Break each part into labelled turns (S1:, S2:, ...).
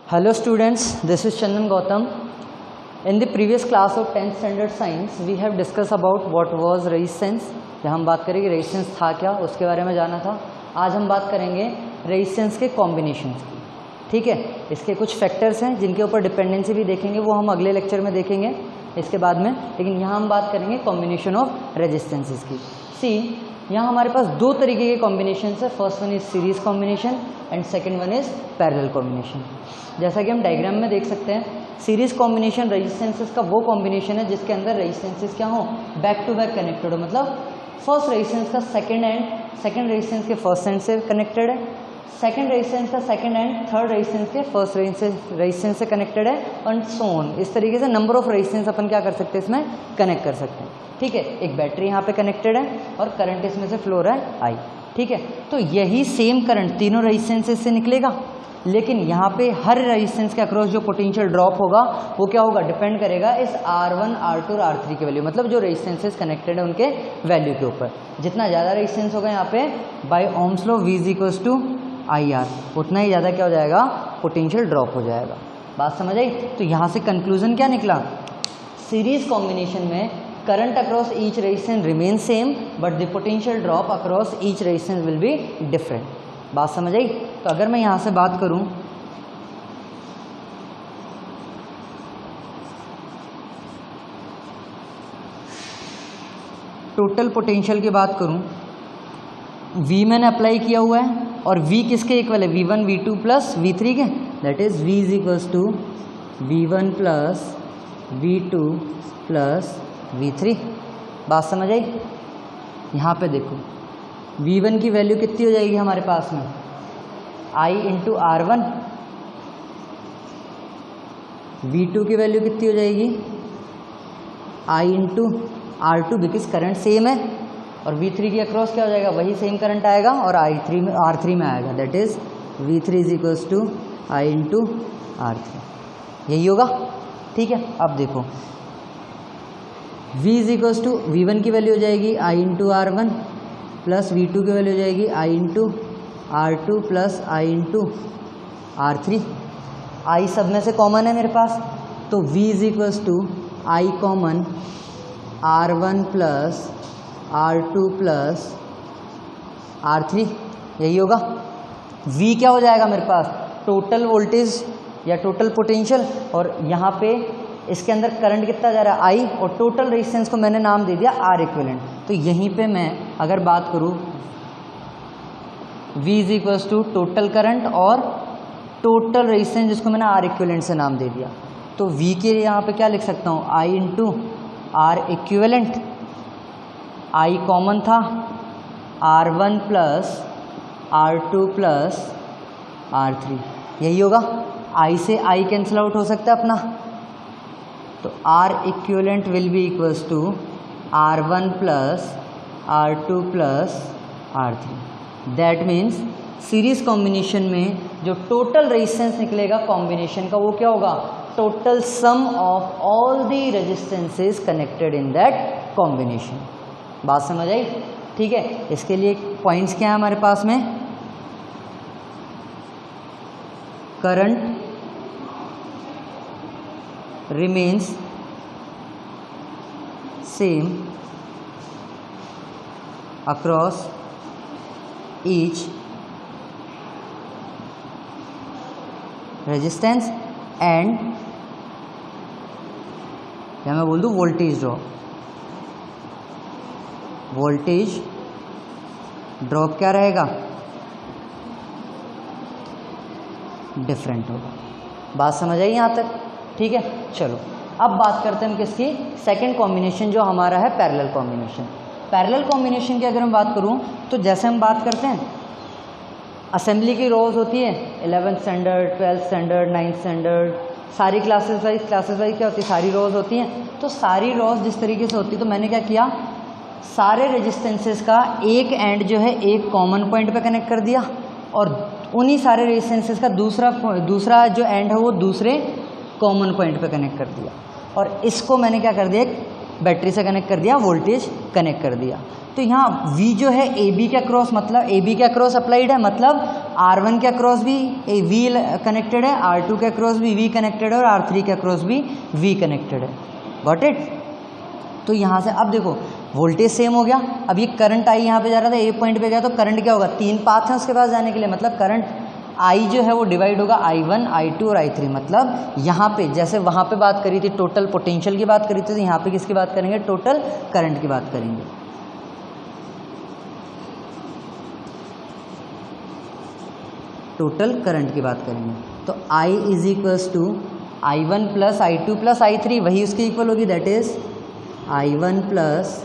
S1: Hello students, this is Chandan Gautam. In the previous class of 10th standard science, we have discussed about what was resistance. जहाँ हम बात करेंगे resistance था क्या, उसके बारे में जाना था. आज हम बात करेंगे रेजिस्टेंस के कॉम्बिनेशंस की. ठीक है, इसके कुछ फैक्टर्स हैं जिनके ऊपर डिपेंडेंसी भी देखेंगे, वो हम अगले लेक्चर में देखेंगे इसके बाद में. लेकिन यहाँ हम बात करेंगे कॉम्बिनेशन ऑफ रेजिस्टेंसेस की. सी, यहाँ हमारे पास दो तरीके के कॉम्बिनेशन है. First one is series combination and second one is parallel combination. जैसा कि हम डायग्राम में देख सकते हैं, सीरीज कॉम्बिनेशन रेजिस्टेंसेस का वो कॉम्बिनेशन है जिसके अंदर रेजिस्टेंसेस क्या हो, बैक टू बैक कनेक्टेड हो. मतलब फर्स्ट रेजिस्टेंस का सेकंड एंड सेकंड रेजिस्टेंस के फर्स्ट एंड से कनेक्टेड है, सेकंड रेजिस्टेंस का सेकंड एंड थर्ड रेजिस्टेंस के फर्स्ट रेजिस्टेंस से कनेक्टेड है, एंड सो ऑन. इस तरीके से नंबर ऑफ रेजिस्टेंस अपन क्या कर सकते हैं, इसमें कनेक्ट कर सकते हैं. ठीक है, एक बैटरी यहाँ पे कनेक्टेड है और करंट इसमें से फ्लो रहा है आई. ठीक है, तो यही सेम करंट तीनों रेजिस्टेंसेस से निकलेगा, लेकिन यहाँ पे हर रेजिस्टेंस के अक्रॉस जो पोटेंशियल ड्रॉप होगा वो क्या होगा, डिपेंड करेगा इस R1, R2 और R3 के वैल्यू, मतलब जो रेजिस्टेंसेस कनेक्टेड है उनके वैल्यू के ऊपर. जितना ज़्यादा रेजिस्टेंस होगा यहाँ पे by Ohm's law V = IR, उतना ही ज़्यादा क्या हो जाएगा, पोटेंशियल ड्रॉप हो जाएगा. बात समझ आई. तो यहाँ से कंक्लूजन क्या निकला, सीरीज कॉम्बिनेशन में current across each resistance remain same but the potential drop across each resistance will be different. बात समझ आई. तो अगर मैं यहाँ से बात करूँ, टोटल पोटेंशियल की बात करूँ, V मैंने अप्लाई किया हुआ है और V किसके इक्वल है, V1 V2 प्लस V3 के. That is V = V1 plus V2 plus V3. बात समझ आई. यहाँ पे देखो V1 की वैल्यू कितनी हो जाएगी हमारे पास में, I × R1. V2 की वैल्यू कितनी हो जाएगी, I × R2, because current same है. और V3 की अक्रॉस क्या हो जाएगा, वही सेम करंट आएगा और R3 में आएगा. That is V3 = I × R3. यही होगा. ठीक है, अब देखो V1 की वैल्यू हो जाएगी I × R1 प्लस V2 की वैल्यू हो जाएगी I × R2 plus I × R3. I सब में से कॉमन है मेरे पास, तो V = I common R1 plus R2 plus R3. यही होगा. V क्या हो जाएगा मेरे पास, टोटल वोल्टेज या टोटल पोटेंशियल, और यहाँ पे इसके अंदर करंट कितना जा रहा है I, और टोटल रेजिस्टेंस को मैंने नाम दे दिया R इक्विवेलेंट. तो यहीं पे मैं अगर बात करूँ, V = टोटल करंट और टोटल रेजिस्टेंस जिसको मैंने R इक्विवेलेंट से नाम दे दिया, तो V के यहाँ पे क्या लिख सकता हूँ, I × R equivalent. I common था, R1 plus R2 plus R3. यही होगा. I से I कैंसिल आउट हो सकता है अपना, तो R equivalent will be = R1 plus R2 plus R3. That means series combination में जो टोटल रेजिस्टेंस निकलेगा कॉम्बिनेशन का, वो क्या होगा, total sum of all the resistances connected in that combination. बात समझ आई. ठीक है, इसके लिए पॉइंट्स क्या है हमारे पास में, current remains same across each resistance and, या मैं बोल दूं वोल्टेज ड्रॉप. वोल्टेज ड्रॉप क्या रहेगा, डिफरेंट होगा. बात समझ आई यहाँ तक. ठीक है, चलो अब बात करते हैं हम किसकी, सेकंड कॉम्बिनेशन जो हमारा है पैरेलल कॉम्बिनेशन. पैरेलल कॉम्बिनेशन की अगर मैं बात करूँ, तो जैसे हम बात करते हैं असेंबली की रोज होती है, 11th standard, 12th standard, 9th standard, सारी क्लासेस वाइज क्या होती है, सारी रोज होती हैं. तो सारी रोज जिस तरीके से होती है, तो मैंने क्या किया, सारे रेजिस्टेंसेस का एक एंड जो है एक कॉमन पॉइंट पे कनेक्ट कर दिया, और उन्हीं सारे रेजिस्टेंसेस का दूसरा जो एंड है वो दूसरे कॉमन पॉइंट पे कनेक्ट कर दिया. और इसको मैंने क्या कर दिया, बैटरी से कनेक्ट कर दिया, वोल्टेज कनेक्ट कर दिया। तो यहाँ V जो है AB के अक्रॉस, मतलब AB के अक्रॉस अप्लाइड है, मतलब R1 के अक्रॉस भी V कनेक्टेड है, R2 के अक्रॉस भी V कनेक्टेड है और R3 के अक्रॉस भी V कनेक्टेड है। Got it? तो यहाँ से अब देखो वोल्टेज सेम हो गया। अब ये करंट I यहाँ पे जा रहा था, A पॉइंट पे गया, तो करंट क्या होगा, 3 पाथ हैं उसके पास जाने के लिए, मतलब करंट I जो है वो डिवाइड होगा I1, I2 और I3। मतलब यहाँ पे जैसे वहाँ पे बात करी थी टोटल पोटेंशियल की बात करी थी, तो यहाँ पे किसकी बात करेंगे, टोटल करंट की बात करेंगे। टोटल करंट की बात करेंगे तो I is equals to I1 plus I2 plus I3, वही उसके इक्वल होगी, that is I1 plus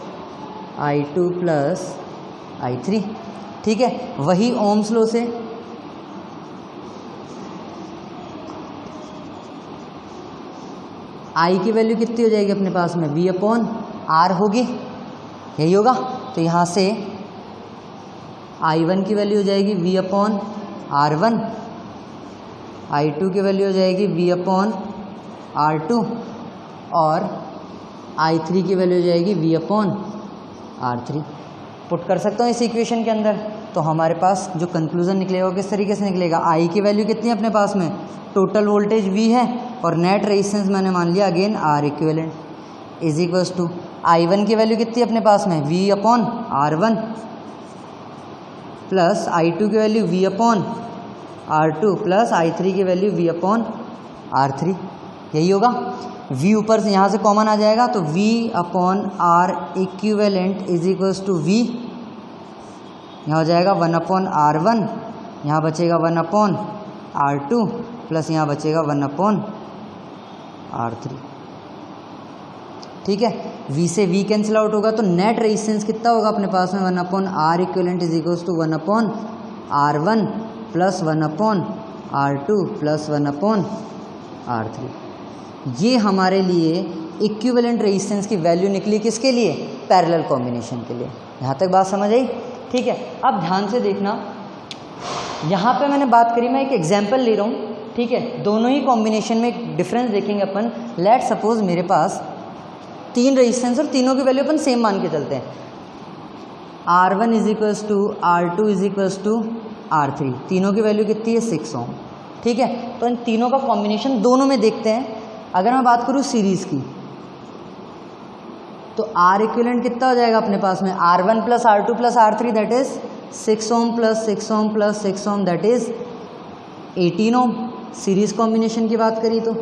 S1: I2 plus I3। ठीक है, वही ओम्स लॉ से I की वैल्यू कितनी हो जाएगी अपने पास में, V अपॉन R होगी, यही होगा। तो यहाँ से I1 की वैल्यू हो जाएगी V अपॉन R1, I2 की वैल्यू हो जाएगी V अपॉन R2 और I3 की वैल्यू हो जाएगी V अपॉन R3। पुट कर सकता हूँ इस इक्वेशन के अंदर, तो हमारे पास जो कंक्लूजन निकलेगा वो किस तरीके से निकलेगा, I की वैल्यू कितनी है अपने पास में, टोटल वोल्टेज V है और नेट रेजिस्टेंस मैंने मान लिया again R equivalent is equals to I1 की वैल्यू कितनी है अपने पास में, V upon R1 plus I2 की value V upon R2 plus I3 की वैल्यू V अपॉन R3, यही होगा। V ऊपर से यहाँ से कॉमन आ जाएगा, तो V upon R equivalent is equals to V, यहाँ हो जाएगा 1 अपॉन R1, यहाँ बचेगा 1 अपॉन R2 प्लस यहाँ बचेगा 1 अपॉन R3। ठीक है, V से V कैंसिल आउट होगा, तो नेट रेजिस्टेंस कितना होगा अपने पास में, 1 upon R equivalent is equals to 1 upon R1 plus 1 upon R2 plus 1 upon R3। ये हमारे लिए इक्विवेलेंट रेजिस्टेंस की वैल्यू निकली, किसके लिए, पैरेलल कॉम्बिनेशन के लिए। यहाँ तक बात समझ आई? ठीक है, अब ध्यान से देखना, यहाँ पे मैंने बात करी, मैं एक एग्जाम्पल ले रहा हूँ। ठीक है, दोनों ही कॉम्बिनेशन में एक डिफरेंस देखेंगे अपन। लेट सपोज मेरे पास 3 रेजिस्टेंस और तीनों की वैल्यू अपन सेम मान के चलते हैं, R1 is equals to R2 is equals to R3, तीनों की वैल्यू कितनी है, 6 ओम। ठीक है, तो इन तीनों का कॉम्बिनेशन दोनों में देखते हैं। अगर मैं बात करूँ सीरीज की, तो R इक्विवेलेंट कितना हो जाएगा अपने पास में, R1 plus R2 plus R3 that is 6 ohm plus 6 ohm plus 6 ohm that is 18 ohm, series combination की बात करी तो।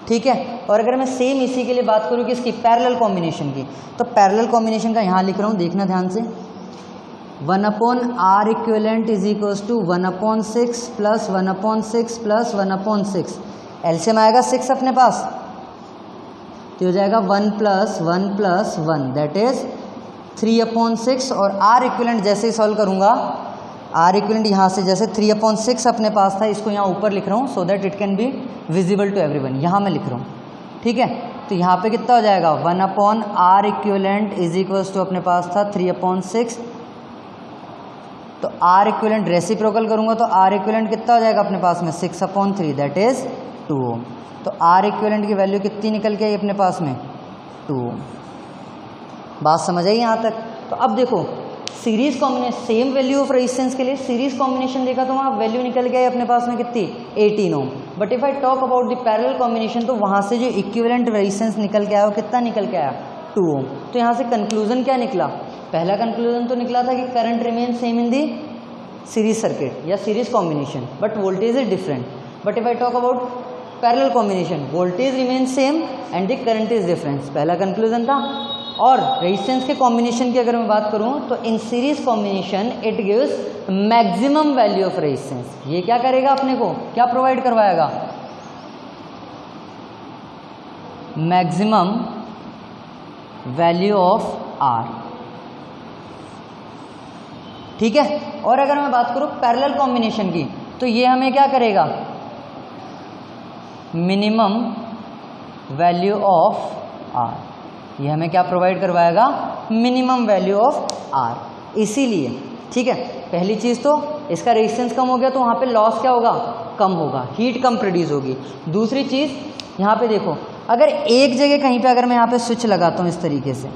S1: ठीक है, और अगर मैं सेम इसी के लिए बात करूँ किसकी, पैरेलल कॉम्बिनेशन की, तो पैरेलल कॉम्बिनेशन का यहाँ लिख रहा हूँ, देखना ध्यान से, 1 upon R equivalent is equals to 1 upon 6 plus 1 upon 6 plus 1 upon 6, LCM आएगा 6 अपने पास, तो हो जाएगा 1 प्लस 1 दैट इज 3 अपॉन 6, और R इक्विवेलेंट जैसे ही सॉल्व करूँगा, R इक्विवेलेंट यहाँ से जैसे 3 अपॉन 6 अपने पास था, इसको यहाँ ऊपर लिख रहा हूँ so that it can be visible to everyone, यहाँ मैं लिख रहा हूँ। ठीक है, तो यहाँ पे कितना हो जाएगा, 1 upon R equivalent is equals to अपने पास था 3 अपॉन 6, तो R इक्विवेलेंट रेसिप्रोकल करूँगा तो R इक्विवेलेंट कितना हो जाएगा अपने पास में, 6 अपॉन 3 दैट इज 2 ओम। तो R इक्विवेलेंट की वैल्यू कितनी निकल के आई अपने पास में, 2 ओम। बात समझ आई यहाँ तक? तो अब देखो series combination, same value of resistance के लिए सीरीज कॉम्बिनेशन देखा तो वहाँ वैल्यू निकल के आई अपने पास में कितनी, 18 ohm. But if I talk about the parallel combination, तो वहाँ से जो इक्विवेलेंट रेजिस्टेंस निकल के आया वो कितना निकल के आया, 2 ओम। तो यहाँ से कंक्लूजन क्या निकला, पहला कंक्लूजन तो निकला था कि current remain same in the series circuit या series combination, but voltage is different. But if I talk about parallel combination, voltage remain same and the current is difference, पहला कंक्लूजन था। और रेजिस्टेंस के combination की अगर मैं बात करूं तो in series combination it gives maximum value of resistance. ये क्या करेगा, अपने को क्या प्रोवाइड करवाएगा, मैक्सिमम वैल्यू ऑफ R। ठीक है, और अगर मैं बात करूं पैरेलल कॉम्बिनेशन की, तो ये हमें क्या करेगा, मिनिमम वैल्यू ऑफ R, ये हमें क्या प्रोवाइड करवाएगा, मिनिमम वैल्यू ऑफ R। इसीलिए ठीक है, पहली चीज़ तो इसका रेजिस्टेंस कम हो गया तो वहाँ पे लॉस क्या होगा, कम होगा, हीट कम प्रोड्यूस होगी। दूसरी चीज़ यहाँ पे देखो, अगर एक जगह कहीं पे अगर मैं यहाँ पे स्विच लगाता हूँ इस तरीके से,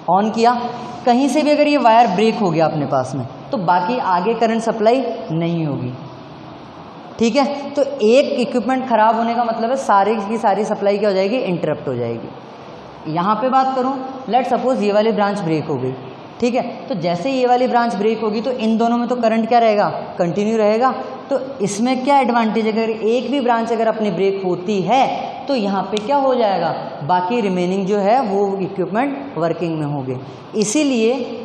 S1: ऑन किया, कहीं से भी अगर ये वायर ब्रेक हो गया अपने पास में, तो बाकी आगे करंट सप्लाई नहीं होगी। ठीक है, तो एक इक्विपमेंट खराब होने का मतलब है सारी की सारी सप्लाई क्या हो जाएगी, इंटरप्ट हो जाएगी। यहाँ पे बात करूँ, लेट सपोज ये वाली ब्रांच ब्रेक हो गई। ठीक है, तो जैसे ये वाली ब्रांच ब्रेक होगी तो इन दोनों में तो करंट क्या रहेगा, कंटिन्यू रहेगा। तो इसमें क्या एडवांटेज, अगर एक भी ब्रांच अगर अपनी ब्रेक होती है तो यहाँ पे क्या हो जाएगा, बाकी रिमेनिंग जो है वो इक्विपमेंट वर्किंग में होंगे। इसीलिए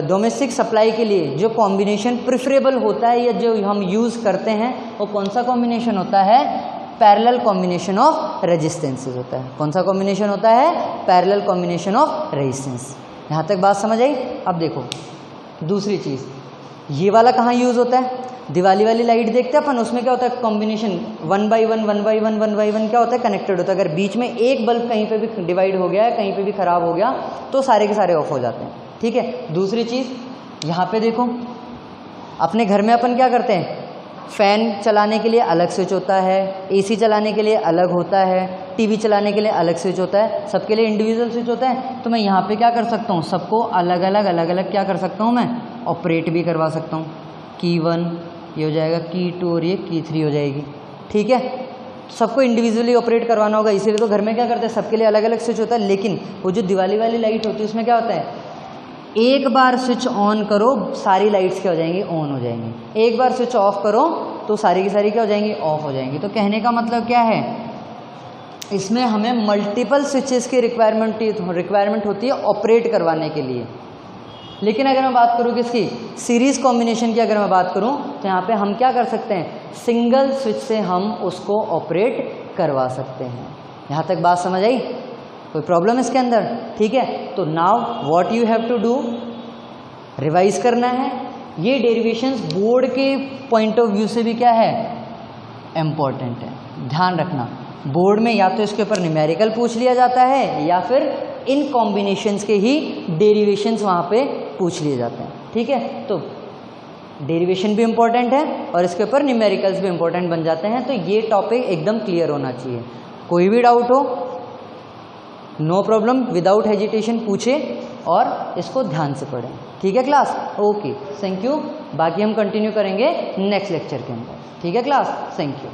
S1: डोमेस्टिक सप्लाई के लिए जो कॉम्बिनेशन प्रिफरेबल होता है या जो हम यूज़ करते हैं वो कौन सा कॉम्बिनेशन होता है, पैरेलल कॉम्बिनेशन ऑफ रेजिस्टेंसेज होता है। कौन सा कॉम्बिनेशन होता है, पैरेलल कॉम्बिनेशन ऑफ रेजिस्टेंस। यहाँ तक बात समझ आई। अब देखो दूसरी चीज़, ये वाला कहाँ यूज़ होता है, दिवाली वाली लाइट देखते हैं अपन, उसमें क्या होता है, कॉम्बिनेशन 1 by 1 क्या होता है, कनेक्टेड होता है। अगर बीच में एक बल्ब कहीं पे भी डिवाइड हो गया है, कहीं पे भी खराब हो गया तो सारे के सारे ऑफ हो जाते हैं। ठीक है, दूसरी चीज़ यहाँ पे देखो, अपने घर में अपन क्या करते हैं, फ़ैन चलाने के लिए अलग स्विच होता है, एसी चलाने के लिए अलग होता है, टीवी चलाने के लिए अलग स्विच होता है, सबके लिए इंडिविजुअल स्विच होता है। तो मैं यहाँ पे क्या कर सकता हूँ, सबको अलग अलग क्या कर सकता हूँ, मैं ऑपरेट भी करवा सकता हूँ। की 1 ये हो जाएगा, की 2 और ये की 3 हो जाएगी। ठीक है, सबको इंडिविजुअली ऑपरेट करवाना होगा, इसीलिए तो घर में क्या करते हैं, सबके लिए अलग अलग स्विच होता है। लेकिन वो जो दिवाली वाली लाइट होती है उसमें क्या होता है, एक बार स्विच ऑन करो सारी लाइट्स क्या हो जाएंगी, ऑन हो जाएंगी। एक बार स्विच ऑफ करो तो सारी की सारी क्या हो जाएंगी, ऑफ हो जाएंगी। तो कहने का मतलब क्या है, इसमें हमें मल्टीपल स्विचेस की रिक्वायरमेंट होती है ऑपरेट करवाने के लिए। लेकिन अगर मैं बात करूँ किसकी, सीरीज़ कॉम्बिनेशन की अगर मैं बात करूँ तो यहाँ पे हम क्या कर सकते हैं, सिंगल स्विच से हम उसको ऑपरेट करवा सकते हैं। यहाँ तक बात समझ आई, कोई प्रॉब्लम इसके अंदर। ठीक है, तो now what you have to do, revise करना है। ये डेरिवेशंस बोर्ड के पॉइंट ऑफ व्यू से भी क्या है, इम्पॉर्टेंट है, ध्यान रखना। बोर्ड में या तो इसके ऊपर न्यूमेरिकल पूछ लिया जाता है या फिर इन कॉम्बिनेशंस के ही डेरिवेशंस वहाँ पे पूछ लिए जाते हैं। ठीक है, तो डेरिवेशन भी इम्पॉर्टेंट है और इसके ऊपर न्यूमेरिकल्स भी इम्पॉर्टेंट बन जाते हैं। तो ये टॉपिक एकदम क्लियर होना चाहिए। कोई भी डाउट हो, नो प्रॉब्लम, विदाउट हेजिटेशन पूछे और इसको ध्यान से पढ़ें। ठीक है क्लास, ओके, थैंक यू। बाकी हम कंटिन्यू करेंगे नेक्स्ट लेक्चर के अंदर। ठीक है क्लास, थैंक यू।